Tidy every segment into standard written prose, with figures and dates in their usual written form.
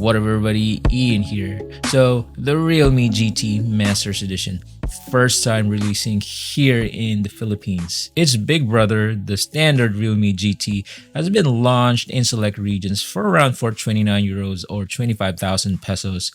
What up everybody, Ian here. So the Realme GT Master Edition, first time releasing here in the Philippines. Its big brother, the standard Realme GT, has been launched in select regions for around 429 euros or 25,000 pesos.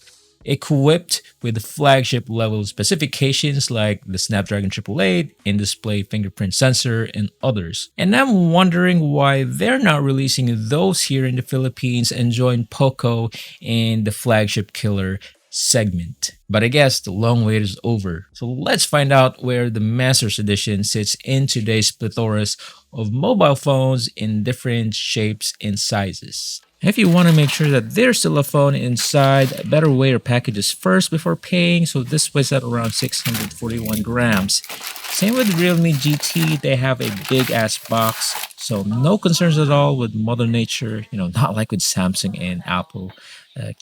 Equipped with flagship level specifications like the Snapdragon 888, in-display fingerprint sensor, and others. And I'm wondering why they're not releasing those here in the Philippines and join Poco in the Flagship Killer Segment. But I guess the long wait is over. So let's find out where the Master's Edition sits in today's plethora of mobile phones in different shapes and sizes. If you want to make sure that there's still a phone inside, better weigh your packages first before paying. So this weighs at around 641 grams. Same with Realme GT, they have a big ass box. So no concerns at all with Mother Nature, not like with Samsung and Apple.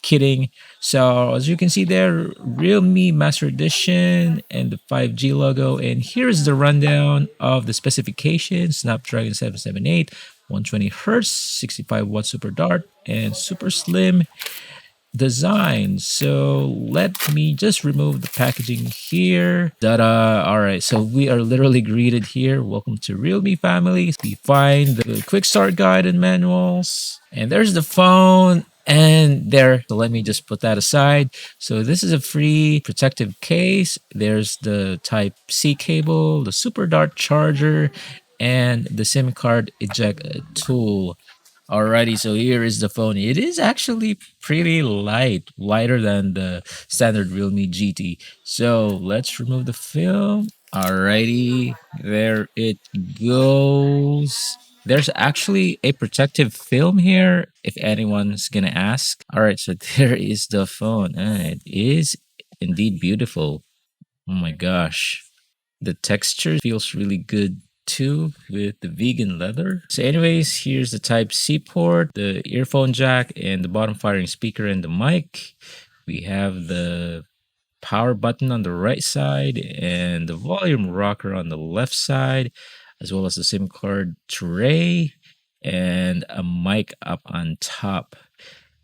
Kidding. So as you can see there, Realme Master Edition and the 5G logo. And here's the rundown of the specifications: Snapdragon 778, 120 Hz, 65 watt super dart, and super slim design. So let me just remove the packaging here. Ta-da! Alright, so we are literally greeted here. Welcome to Realme family. We find the quick start guide and manuals. And there's the phone. And there, so let me just put that aside. So this is a free protective case. There's the Type-C cable, the Super Dart charger, and the SIM card eject tool. Alrighty, so here is the phone. It is actually pretty light, lighter than the standard Realme GT. So let's remove the film. Alrighty, there it goes. There's actually a protective film here, if anyone's gonna ask. Alright, so there is the phone. It is indeed beautiful. Oh my gosh. The texture feels really good too with the vegan leather. So anyways, here's the Type-C port, the earphone jack, and the bottom firing speaker and the mic. We have the power button on the right side and the volume rocker on the left side, as well as the SIM card tray and a mic up on top.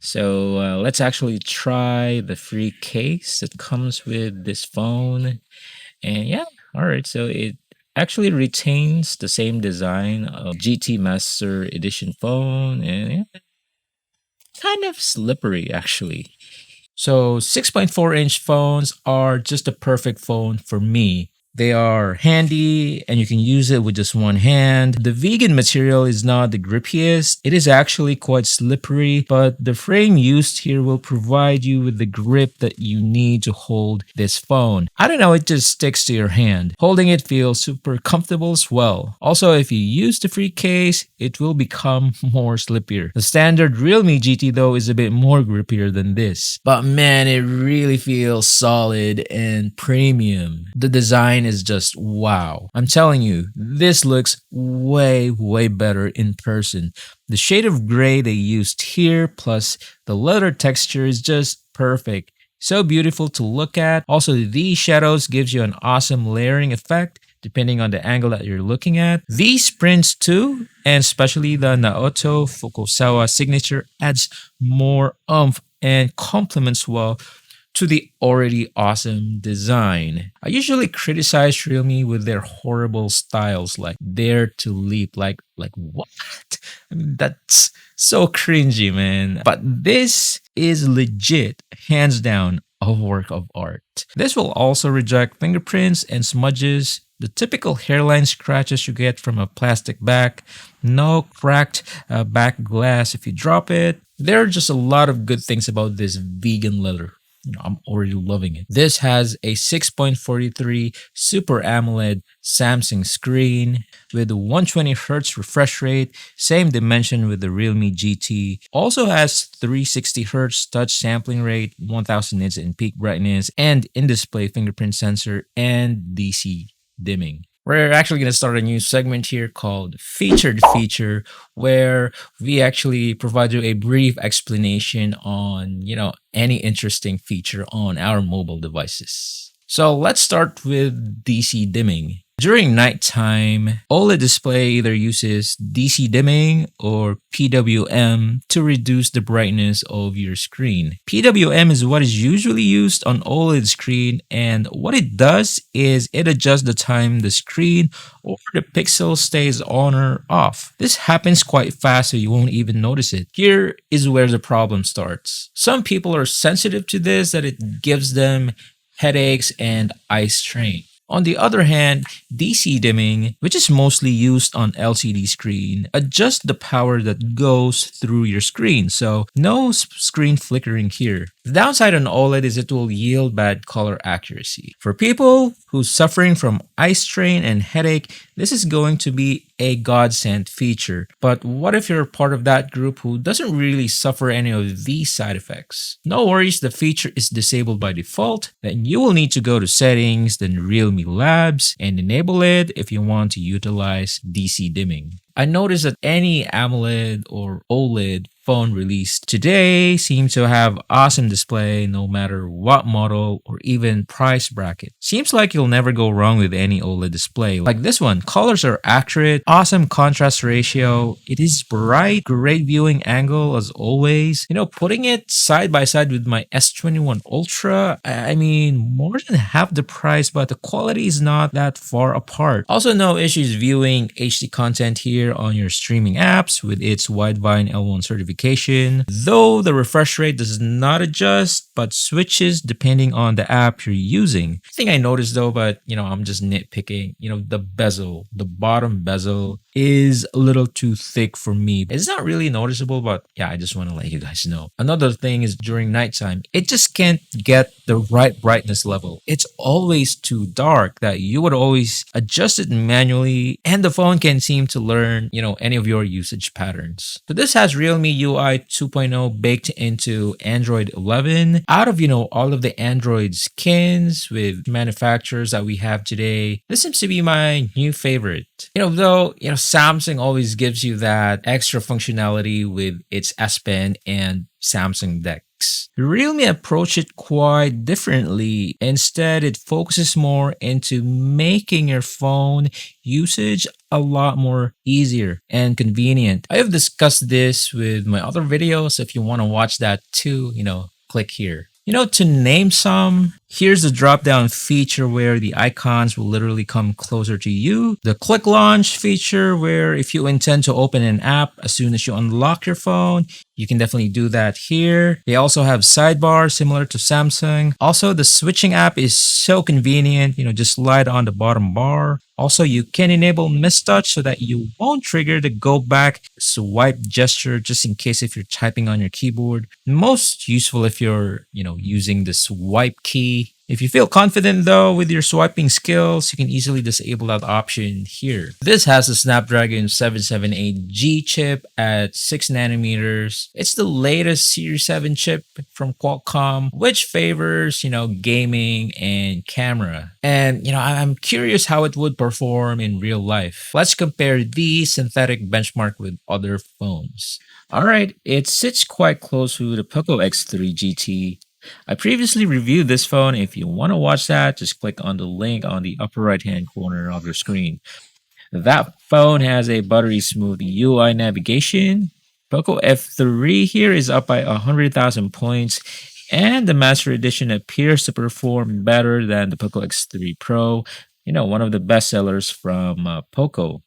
So let's actually try the free case that comes with this phone. And yeah, all right, so it actually retains the same design of GT Master Edition phone, and yeah, kind of slippery actually. So 6.4-inch phones are just the perfect phone for me. They are handy and you can use it with just one hand. The vegan material is not the grippiest. It is actually quite slippery, but the frame used here will provide you with the grip that you need to hold this phone. I don't know, it just sticks to your hand. Holding it feels super comfortable as well. Also, if you use the free case, it will become more slippier. The standard Realme GT though is a bit more grippier than this. But man, it really feels solid and premium. The design is just wow. I'm telling you, this looks way better in person. The shade of gray they used here plus the leather texture is just perfect. So beautiful to look at. Also, these shadows gives you an awesome layering effect depending on the angle that you're looking at. These prints too, and especially the Naoto Fukusawa signature, adds more oomph and complements well to the already awesome design. I usually criticize Realme with their horrible styles like Dare to Leap, like what? I mean, that's so cringy, man. But this is legit, hands down, a work of art. This will also reject fingerprints and smudges, the typical hairline scratches you get from a plastic back, no cracked back glass if you drop it. There are just a lot of good things about this vegan leather. I'm already loving it. This has a 6.43 Super AMOLED Samsung screen with a 120 Hz refresh rate, same dimension with the Realme GT. Also has 360 Hz touch sampling rate, 1000 nits in peak brightness, and in-display fingerprint sensor and DC dimming. We're actually going to start a new segment here called Featured Feature, where we actually provide you a brief explanation on, any interesting feature on our mobile devices. So let's start with DC dimming. During nighttime, OLED display either uses DC dimming or PWM to reduce the brightness of your screen. PWM is what is usually used on OLED screen, and what it does is it adjusts the time the screen or the pixel stays on or off. This happens quite fast so you won't even notice it. Here is where the problem starts. Some people are sensitive to this, that it gives them headaches and eye strain. On the other hand, DC dimming, which is mostly used on LCD screen, adjusts the power that goes through your screen, so no screen flickering here. The downside on OLED is it will yield bad color accuracy. For people who's suffering from eye strain and headache, this is going to be a godsend feature. But what if you're part of that group who doesn't really suffer any of these side effects? No worries, the feature is disabled by default. Then you will need to go to settings, then Realme Labs, and enable it if you want to utilize DC dimming. I noticed that any AMOLED or OLED phone released today seems to have awesome display no matter what model or even price bracket. Seems like you'll never go wrong with any OLED display. Like this one, colors are accurate, awesome contrast ratio, it is bright, great viewing angle as always. You know, putting it side by side with my S21 Ultra, I mean, more than half the price, but the quality is not that far apart. Also, no issues viewing HD content here on your streaming apps with its Widevine L1 certification, though the refresh rate does not adjust but switches depending on the app you're using. I think I noticed though, but I'm just nitpicking, the bezel, the bottom bezel is a little too thick for me. It's not really noticeable, but yeah, I just want to let you guys know. Another thing is during nighttime, it just can't get the right brightness level. It's always too dark that you would always adjust it manually, and the phone can seem to learn, any of your usage patterns. So this has Realme UI 2.0 baked into Android 11. Out of, all of the Android skins with manufacturers that we have today, this seems to be my new favorite. Though, Samsung always gives you that extra functionality with its S Pen and Samsung Dex. Realme approach it quite differently. Instead, it focuses more into making your phone usage a lot more easier and convenient. I have discussed this with my other videos. If you want to watch that too, click here. To name some, here's the drop-down feature where the icons will literally come closer to you. The quick launch feature where if you intend to open an app as soon as you unlock your phone, you can definitely do that here. They also have sidebar similar to Samsung. Also, the switching app is so convenient, just slide on the bottom bar. Also, you can enable mistouch so that you won't trigger the go back swipe gesture just in case if you're typing on your keyboard. Most useful if you're, using the swipe key. If you feel confident though with your swiping skills, you can easily disable that option here. This has a Snapdragon 778G chip at 6 nanometers. It's the latest Series 7 chip from Qualcomm, which favors, gaming and camera. And, I'm curious how it would perform in real life. Let's compare the synthetic benchmark with other phones. Alright, it sits quite close to the Poco X3 GT. I previously reviewed this phone. If you want to watch that, just click on the link on the upper right hand corner of your screen. That phone has a buttery smooth UI navigation. Poco F3 here is up by 100,000 points, and the Master Edition appears to perform better than the Poco X3 Pro, one of the best sellers from Poco.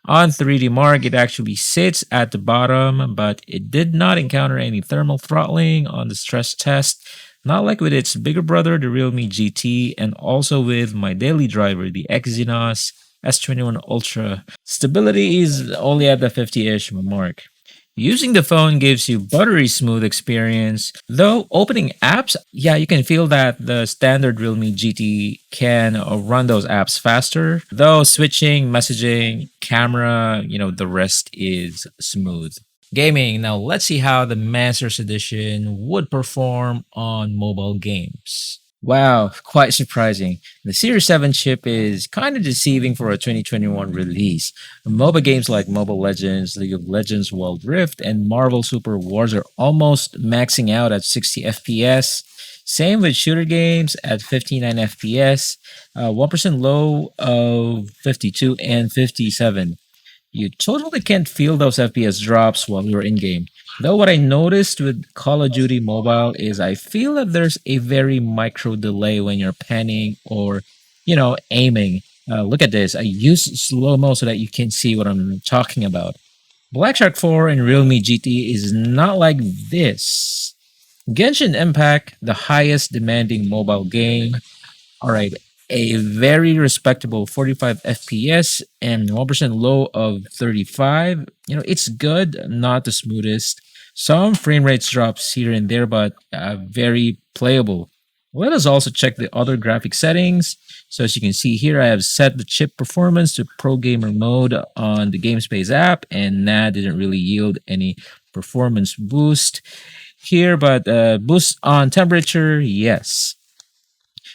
On 3D Mark, it actually sits at the bottom, but it did not encounter any thermal throttling on the stress test, not like with its bigger brother, the Realme GT, and also with my daily driver, the Exynos S21 Ultra. Stability is only at the 50-ish mark. Using the phone gives you buttery smooth experience, though opening apps, yeah, you can feel that the standard Realme GT can run those apps faster, though switching, messaging, camera, the rest is smooth. Gaming, now let's see how the Master's Edition would perform on mobile games. Wow, quite surprising. The Series 7 chip is kind of deceiving for a 2021 release. MOBA games like Mobile Legends, League of Legends Wild Rift, and Marvel Super Wars are almost maxing out at 60 FPS. Same with shooter games at 59 FPS, 1% low of 52 and 57. You totally can't feel those FPS drops while you're in game. Though what I noticed with Call of Duty Mobile is I feel that there's a very micro delay when you're panning or, aiming. Look at this. I use slow-mo so that you can see what I'm talking about. Black Shark 4 and Realme GT is not like this. Genshin Impact, the highest demanding mobile game, all right, a very respectable 45 FPS and 1% low of 35. It's good, not the smoothest. Some frame rates drops here and there, but very playable. Let us also check the other graphic settings. So as you can see here, I have set the chip performance to Pro Gamer mode on the GameSpace app, and that didn't really yield any performance boost here, but boost on temperature, yes.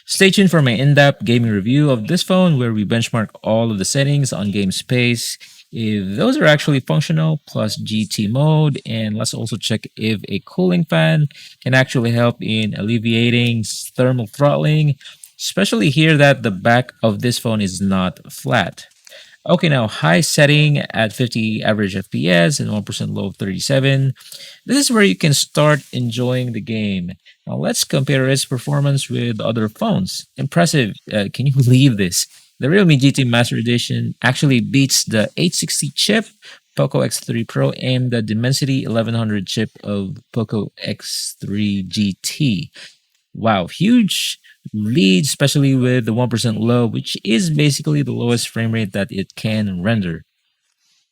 Stay tuned for my in-depth gaming review of this phone where we benchmark all of the settings on GameSpace, if those are actually functional, plus GT mode, and let's also check if a cooling fan can actually help in alleviating thermal throttling, especially here that the back of this phone is not flat. Okay, now high setting at 50 average FPS and 1% low of 37. This is where you can start enjoying the game. Now let's compare its performance with other phones. Impressive. Can you believe this? The Realme GT Master Edition actually beats the 860 chip Poco X3 Pro and the Dimensity 1100 chip of Poco X3 GT. Wow, huge lead, especially with the 1% low, which is basically the lowest frame rate that it can render.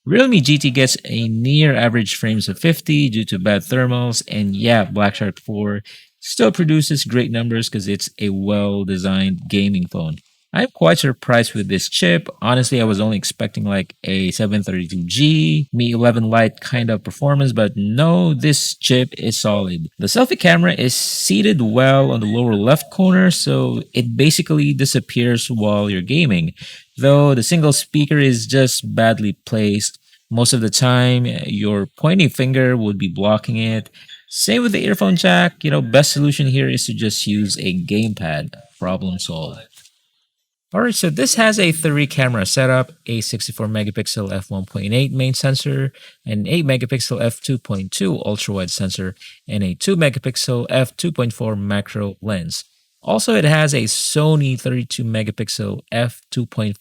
Realme GT gets a near average frames of 50 due to bad thermals, and yeah, Black Shark 4 still produces great numbers because it's a well-designed gaming phone. I'm quite surprised with this chip. Honestly, I was only expecting like a 732G, Mi 11 Lite kind of performance, but no, this chip is solid. The selfie camera is seated well on the lower left corner, so it basically disappears while you're gaming. Though the single speaker is just badly placed. Most of the time, your pointing finger would be blocking it. Same with the earphone jack. Best solution here is to just use a gamepad. Problem solved. Alright, so this has a 3 camera setup, a 64 megapixel f1.8 main sensor, an 8 megapixel f2.2 ultra wide sensor, and a 2 megapixel f2.4 macro lens. Also, it has a Sony 32 megapixel f2.5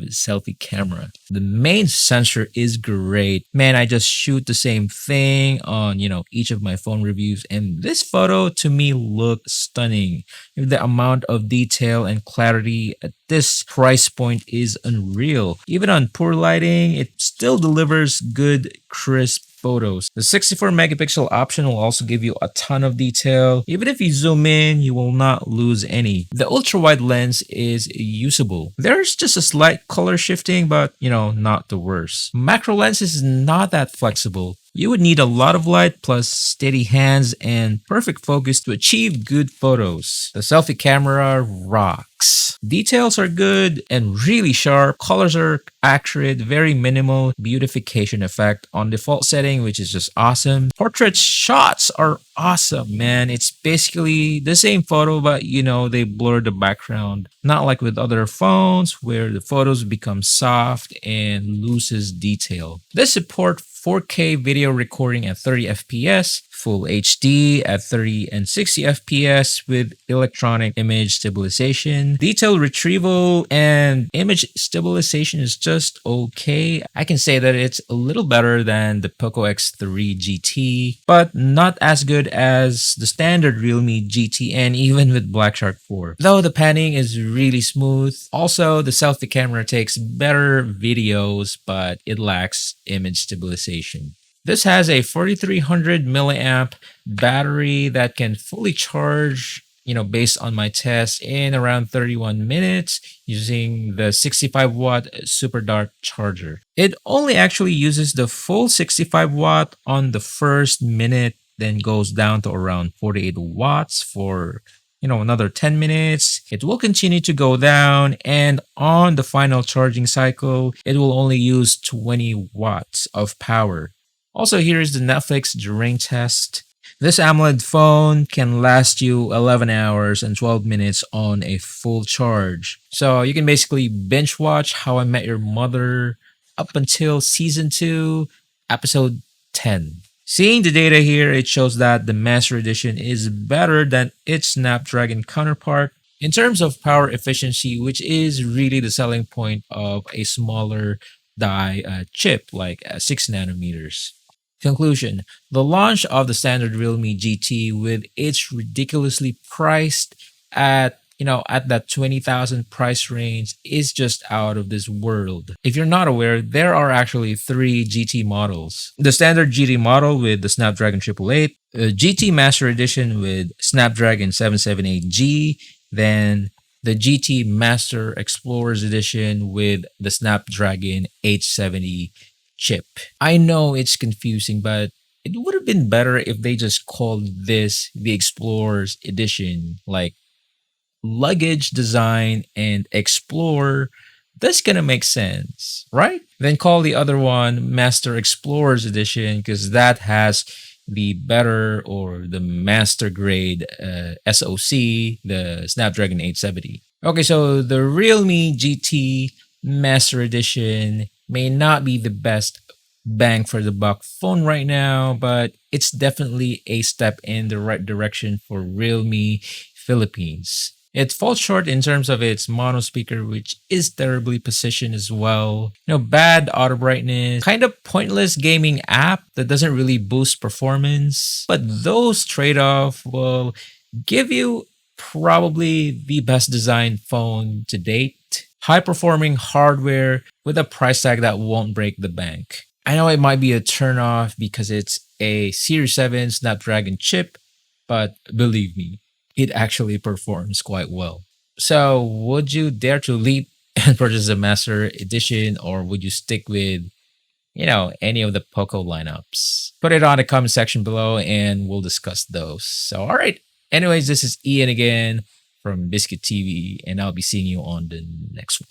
selfie camera. The main sensor is great. Man, I just shoot the same thing on, each of my phone reviews, and this photo to me looked stunning. The amount of detail and clarity at this price point is unreal. Even on poor lighting, it still delivers good, crisp photos. The 64 megapixel option will also give you a ton of detail. Even if you zoom in, you will not lose any. The ultra wide lens is usable. There's just a slight color shifting, but not the worst. Macro lens is not that flexible. You would need a lot of light plus steady hands and perfect focus to achieve good photos. The selfie camera rocks. Details are good and really sharp. Colors are accurate, very minimal beautification effect on default setting, which is just awesome. Portrait shots are awesome, man. It's basically the same photo, but they blur the background. Not like with other phones where the photos become soft and loses detail. They support 4K video recording at 30 FPS, Full HD at 30 and 60 FPS with electronic image stabilization. Detail retrieval and image stabilization is just okay. I can say that it's a little better than the Poco X3 GT, but not as good as the standard Realme GT and even with Black Shark 4. Though the panning is really smooth. Also, the selfie camera takes better videos, but it lacks image stabilization. This has a 4300 milliamp battery that can fully charge, based on my test in around 31 minutes using the 65 watt super dark charger. It only actually uses the full 65 watt on the first minute, then goes down to around 48 watts for another 10 minutes. It will continue to go down, and on the final charging cycle, it will only use 20 watts of power. Also, here is the Netflix drain test. This AMOLED phone can last you 11 hours and 12 minutes on a full charge. So you can basically binge watch How I Met Your Mother up until season 2, episode 10. Seeing the data here, it shows that the Master Edition is better than its Snapdragon counterpart in terms of power efficiency, which is really the selling point of a smaller die chip like 6 nanometers. Conclusion: the launch of the standard Realme GT with its ridiculously priced at that 20,000 price range is just out of this world. If you're not aware, there are actually 3 GT models. The standard GT model with the Snapdragon 888, the GT Master Edition with Snapdragon 778G, then the GT Master Explorers Edition with the Snapdragon 870 chip. I know it's confusing, but it would have been better if they just called this the Explorers Edition, like luggage design and Explorer. That's gonna make sense, right? Then call the other one Master Explorers Edition because that has the better or the master grade SoC, the Snapdragon 870. Okay, so the Realme GT Master Edition may not be the best bang for the buck phone right now, but it's definitely a step in the right direction for Realme Philippines. It falls short in terms of its mono speaker, which is terribly positioned as well. Bad auto brightness, kind of pointless gaming app that doesn't really boost performance. But those trade-off will give you probably the best designed phone to date. High-performing hardware with a price tag that won't break the bank. I know it might be a turnoff because it's a Series 7 Snapdragon chip, but believe me, it actually performs quite well. So, would you dare to leap and purchase a Master Edition, or would you stick with, any of the Poco lineups? Put it on the comment section below and we'll discuss those. So, all right. Anyways, this is Ian again from Biscuit TV, and I'll be seeing you on the next one.